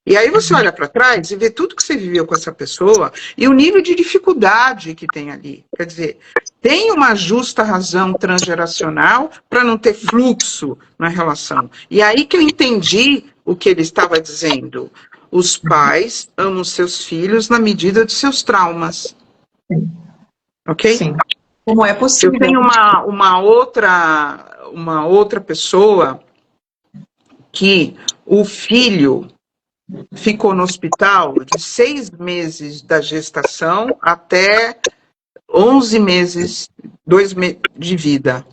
E aí você olha para trás e vê tudo que você viveu com essa pessoa e o nível de dificuldade que tem ali. Quer dizer, tem uma justa razão transgeracional para não ter fluxo na relação. E aí que eu entendi o que ele estava dizendo. Os pais amam seus filhos na medida dos seus traumas. Ok? Sim. Como é possível? Eu tenho uma outra pessoa que o filho ficou no hospital de 6 meses da gestação até 11 meses, 2 meses de vida.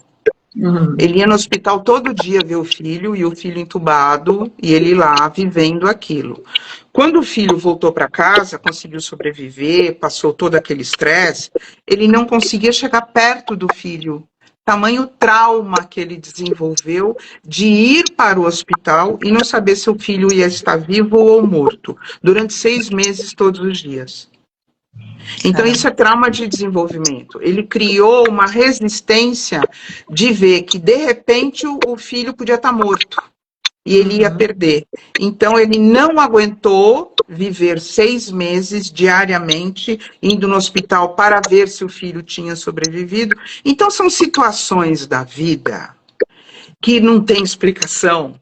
Ele ia no hospital todo dia ver o filho, e o filho entubado, e ele lá vivendo aquilo. Quando o filho voltou para casa, conseguiu sobreviver, passou todo aquele estresse, ele não conseguia chegar perto do filho. Tamanho trauma que ele desenvolveu de ir para o hospital e não saber se o filho ia estar vivo ou morto, durante 6 meses, todos os dias. Então, isso é trauma de desenvolvimento. Ele criou uma resistência de ver que, de repente, o filho podia estar morto e ele ia perder. Então, ele não aguentou viver 6 meses diariamente, indo no hospital para ver se o filho tinha sobrevivido. Então, são situações da vida que não tem explicação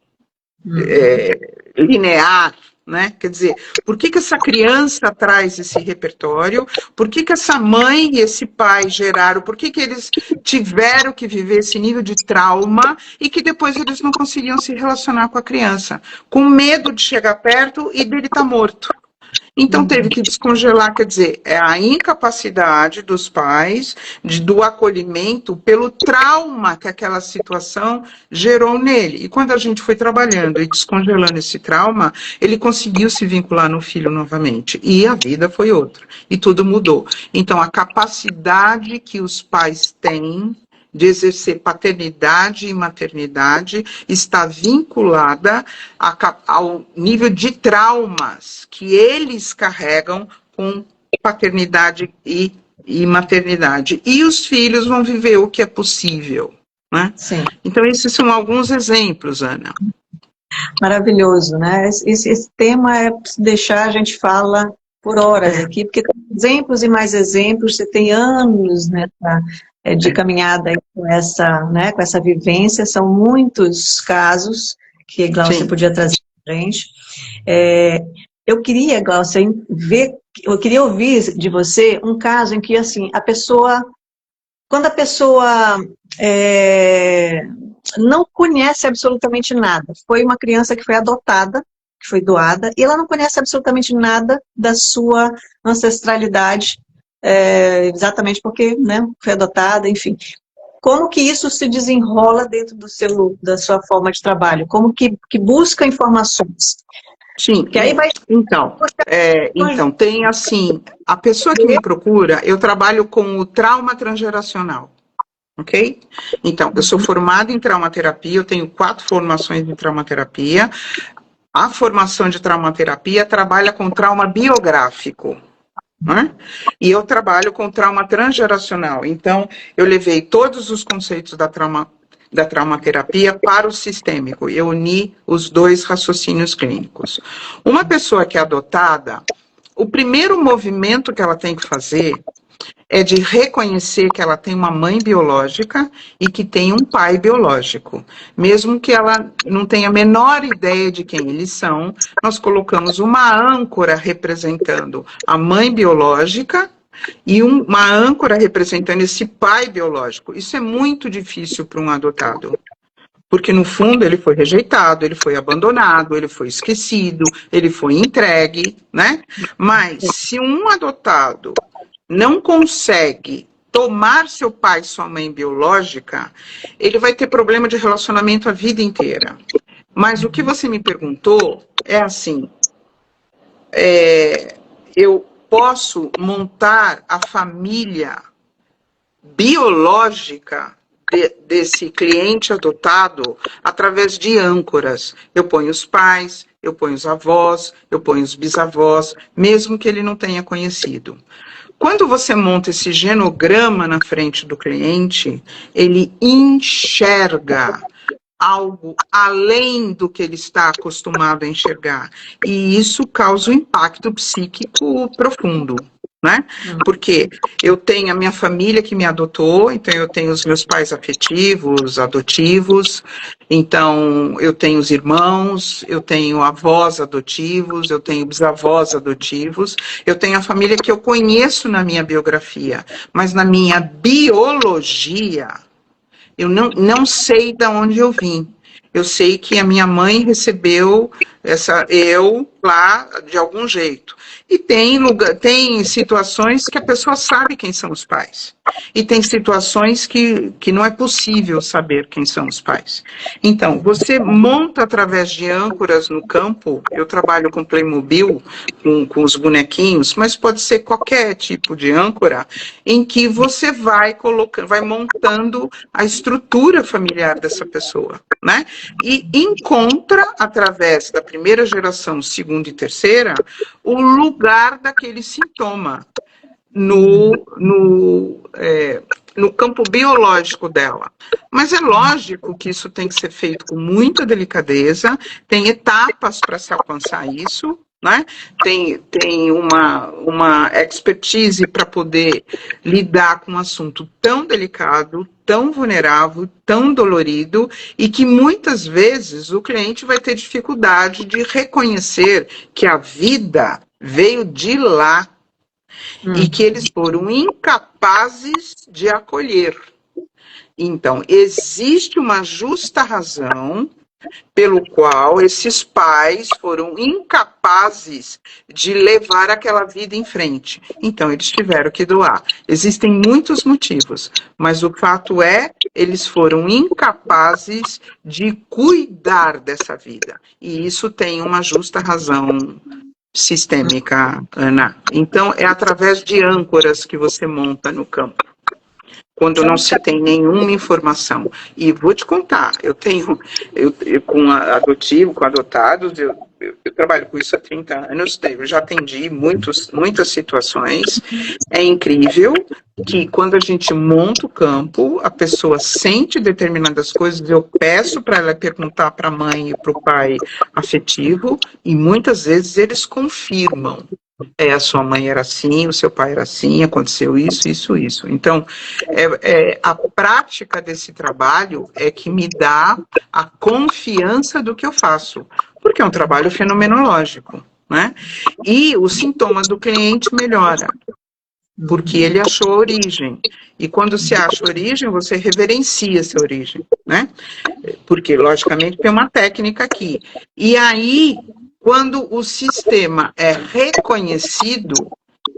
linear, né? Quer dizer, por que essa criança traz esse repertório? Por que essa mãe e esse pai geraram? Por que eles tiveram que viver esse nível de trauma e que depois eles não conseguiam se relacionar com a criança? Com medo de chegar perto e dele estar morto. Então teve que descongelar, quer dizer, é a incapacidade dos pais do acolhimento pelo trauma que aquela situação gerou nele. E quando a gente foi trabalhando e descongelando esse trauma, ele conseguiu se vincular no filho novamente. E a vida foi outra. E tudo mudou. Então a capacidade que os pais têm de exercer paternidade e maternidade está vinculada ao nível de traumas que eles carregam com paternidade e maternidade. E os filhos vão viver o que é possível, né? Sim. Então, esses são alguns exemplos, Ana. Maravilhoso, né? Esse tema é se deixar, a gente fala por horas aqui, porque tem exemplos e mais exemplos, você tem anos nessa de caminhada com essa vivência, são muitos casos que, Glaucia, podia trazer para a gente. Eu queria, Glaucia, eu queria ouvir de você um caso em que, assim, quando a pessoa não conhece absolutamente nada, foi uma criança que foi adotada, que foi doada, e ela não conhece absolutamente nada da sua ancestralidade, exatamente porque, né, foi adotada, enfim. Como que isso se desenrola dentro da sua forma de trabalho? Como que busca informações? Sim, que aí vai... então, tem assim, a pessoa que me procura, eu trabalho com o trauma transgeracional, ok? Então, eu sou formada em traumaterapia, eu tenho 4 formações em traumaterapia. A formação de traumaterapia trabalha com trauma biográfico, né? E eu trabalho com trauma transgeracional. Então, eu levei todos os conceitos da traumaterapia para o sistêmico. Eu uni os 2 raciocínios clínicos. Uma pessoa que é adotada, o primeiro movimento que ela tem que fazer é de reconhecer que ela tem uma mãe biológica e que tem um pai biológico. Mesmo que ela não tenha a menor ideia de quem eles são, nós colocamos uma âncora representando a mãe biológica e uma âncora representando esse pai biológico. Isso é muito difícil para um adotado. Porque, no fundo, ele foi rejeitado, ele foi abandonado, ele foi esquecido, ele foi entregue, né? Mas, se um adotado não consegue tomar seu pai e sua mãe biológica, ele vai ter problema de relacionamento a vida inteira. Mas o que você me perguntou é assim, eu posso montar a família biológica desse cliente adotado através de âncoras. Eu ponho os pais, eu ponho os avós, eu ponho os bisavós, mesmo que ele não tenha conhecido. Quando você monta esse genograma na frente do cliente, ele enxerga algo além do que ele está acostumado a enxergar. E isso causa um impacto psíquico profundo, né? Porque eu tenho a minha família que me adotou, então eu tenho os meus pais afetivos, adotivos, então eu tenho os irmãos, eu tenho avós adotivos, eu tenho bisavós adotivos, eu tenho a família que eu conheço na minha biografia, mas na minha biologia, eu não sei de onde eu vim. Eu sei que a minha mãe recebeu eu lá de algum jeito. E tem situações que a pessoa sabe quem são os pais. E tem situações que não é possível saber quem são os pais. Então, você monta através de âncoras no campo, eu trabalho com Playmobil, com os bonequinhos, mas pode ser qualquer tipo de âncora, em que você vai montando a estrutura familiar dessa pessoa, né? E encontra, através da primeira geração, segunda e terceira, o lugar daquele sintoma. no campo biológico dela. Mas é lógico que isso tem que ser feito com muita delicadeza, tem etapas para se alcançar isso, né? Tem uma expertise para poder lidar com um assunto tão delicado, tão vulnerável, tão dolorido, e que muitas vezes o cliente vai ter dificuldade de reconhecer que a vida veio de lá e que eles foram incapazes de acolher. Então, existe uma justa razão pelo qual esses pais foram incapazes de levar aquela vida em frente. Então, eles tiveram que doar. Existem muitos motivos, mas o fato é, eles foram incapazes de cuidar dessa vida. E isso tem uma justa razão sistêmica, Ana. Então, é através de âncoras que você monta no campo, quando não se tem nenhuma informação. E vou te contar, eu com adotivo, com adotados, eu trabalho com isso há 30 anos, eu já atendi muitas situações. É incrível que quando a gente monta o campo, a pessoa sente determinadas coisas, eu peço para ela perguntar para a mãe e para o pai afetivo, e muitas vezes eles confirmam. A sua mãe era assim, o seu pai era assim, aconteceu isso, isso, isso. Então, a prática desse trabalho é que me dá a confiança do que eu faço, porque é um trabalho fenomenológico, né? E o sintoma do cliente melhora, porque ele achou a origem. E quando se acha a origem, você reverencia essa origem, né? Porque, logicamente, tem uma técnica aqui. E aí, quando o sistema é reconhecido,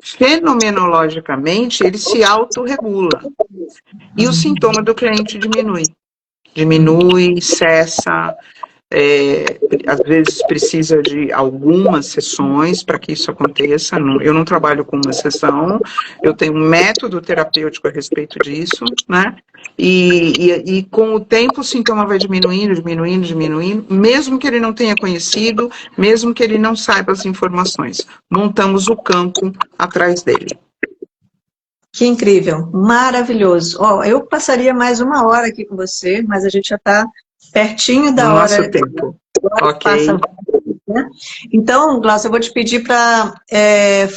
fenomenologicamente, ele se autorregula. E o sintoma do cliente diminui. Diminui, cessa, às vezes precisa de algumas sessões para que isso aconteça. Eu não trabalho com uma sessão, eu tenho um método terapêutico a respeito disso, né? E com o tempo o sintoma vai diminuindo, diminuindo, diminuindo, mesmo que ele não tenha conhecido, mesmo que ele não saiba as informações. Montamos o campo atrás dele. Que incrível, maravilhoso. Eu passaria mais 1 hora aqui com você, mas a gente já está pertinho da hora. Nosso tempo. Ok. Né? Então, Glaucia, eu vou te pedir para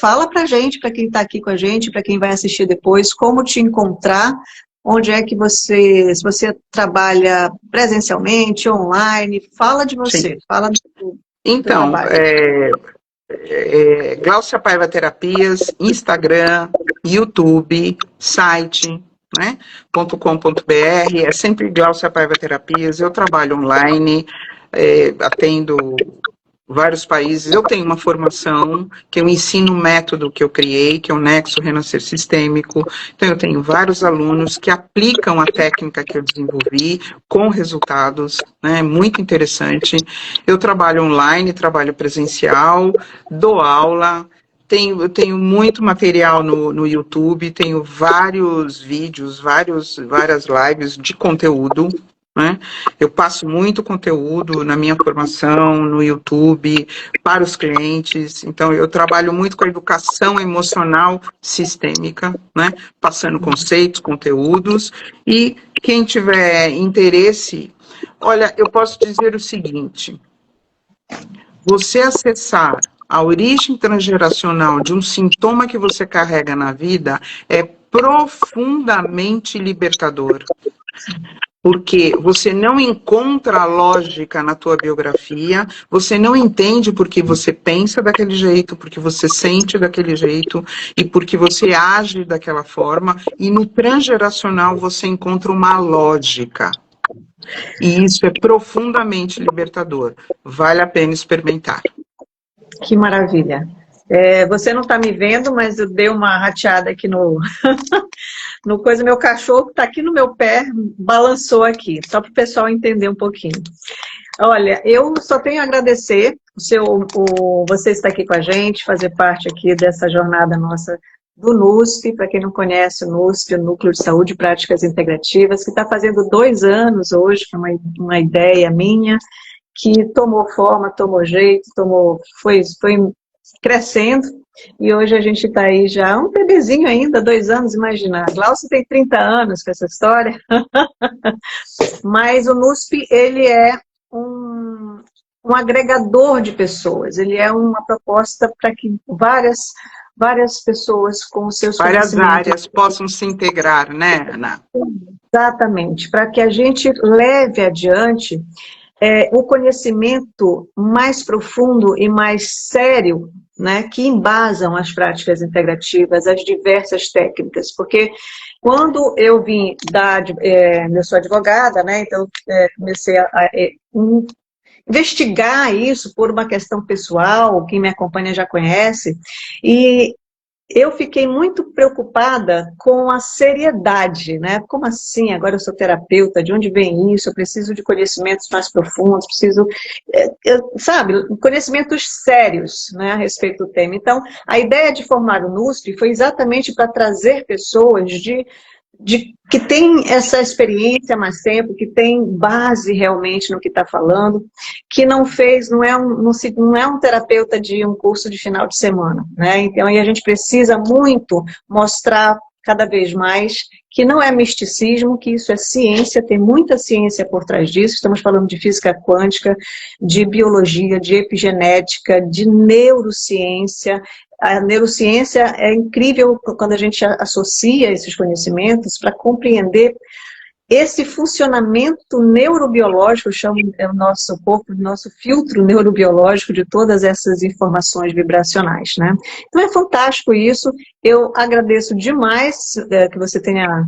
fala para a gente, para quem está aqui com a gente, para quem vai assistir depois, como te encontrar, onde é que se você trabalha presencialmente, online, fala de você, Sim. fala do Então, Glaucia Paiva Terapias, Instagram, YouTube, site, né, .com.br, é sempre Glaucia Paiva Terapias. Eu trabalho online, atendo vários países. Eu tenho uma formação que eu ensino o método que eu criei, que é o Nexo Renascer Sistêmico. Então, eu tenho vários alunos que aplicam a técnica que eu desenvolvi com resultados, né? Muito interessante. Eu trabalho online, trabalho presencial, dou aula. Eu tenho muito material no YouTube, tenho vários vídeos, várias lives de conteúdo, né? Eu passo muito conteúdo na minha formação, no YouTube, para os clientes. Então, eu trabalho muito com a educação emocional sistêmica, né? Passando conceitos, conteúdos. E quem tiver interesse, olha, eu posso dizer o seguinte: você acessar a origem transgeracional de um sintoma que você carrega na vida é profundamente libertador. Porque você não encontra lógica na tua biografia, você não entende porque você pensa daquele jeito, porque você sente daquele jeito e porque você age daquela forma, e no transgeracional você encontra uma lógica. E isso é profundamente libertador. Vale a pena experimentar. Que maravilha. Você não está me vendo, mas eu dei uma rateada aqui no coisa, meu cachorro está aqui no meu pé, balançou aqui, só para o pessoal entender um pouquinho. Olha, eu só tenho a agradecer você estar aqui com a gente, fazer parte aqui dessa jornada nossa do NUSP. Para quem não conhece o NUSP, o Núcleo de Saúde e Práticas Integrativas, que está fazendo 2 anos hoje, foi uma ideia minha, que tomou forma, tomou jeito, foi crescendo, e hoje a gente está aí já, um bebezinho ainda, 2 anos, imagina. A Glaucia tem 30 anos com essa história, mas o NUSP, ele é um agregador de pessoas, ele é uma proposta para que várias pessoas com os seus Várias conhecimentos... áreas possam se integrar, né, Ana? Exatamente, para que a gente leve adiante o conhecimento mais profundo e mais sério, né, que embasam as práticas integrativas, as diversas técnicas, porque quando eu vim eu sou advogada, né, então comecei a investigar isso por uma questão pessoal, quem me acompanha já conhece, e eu fiquei muito preocupada com a seriedade, né? Como assim? Agora eu sou terapeuta, de onde vem isso? Eu preciso de conhecimentos mais profundos, preciso, sabe, conhecimentos sérios, né, a respeito do tema. Então, a ideia de formar o NUSP foi exatamente para trazer pessoas que tem essa experiência há mais tempo, que tem base realmente no que está falando, que não fez, não é um terapeuta de um curso de final de semana, né? Então, aí a gente precisa muito mostrar cada vez mais que não é misticismo, que isso é ciência, tem muita ciência por trás disso, estamos falando de física quântica, de biologia, de epigenética, de neurociência. A neurociência é incrível quando a gente associa esses conhecimentos para compreender esse funcionamento neurobiológico, eu chamo o nosso corpo, o nosso filtro neurobiológico de todas essas informações vibracionais, né? Então é fantástico isso, eu agradeço demais que você tenha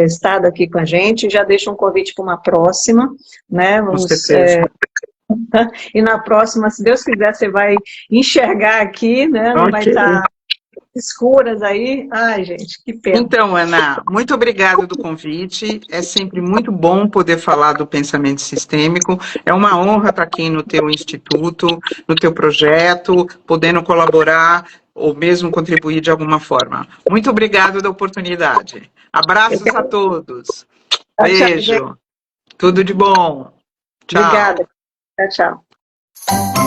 estado aqui com a gente, já deixo um convite para uma próxima, né? Com certeza. E na próxima, se Deus quiser, você vai enxergar aqui, né? Não vai estar escuras aí. Ai, gente, que pena. Então, Ana, muito obrigada do convite. É sempre muito bom poder falar do pensamento sistêmico. É uma honra estar aqui no teu instituto, no teu projeto, podendo colaborar ou mesmo contribuir de alguma forma. Muito obrigada da oportunidade. Abraços a todos. Beijo. Tudo de bom. Tchau. Obrigada. Tchau, tchau.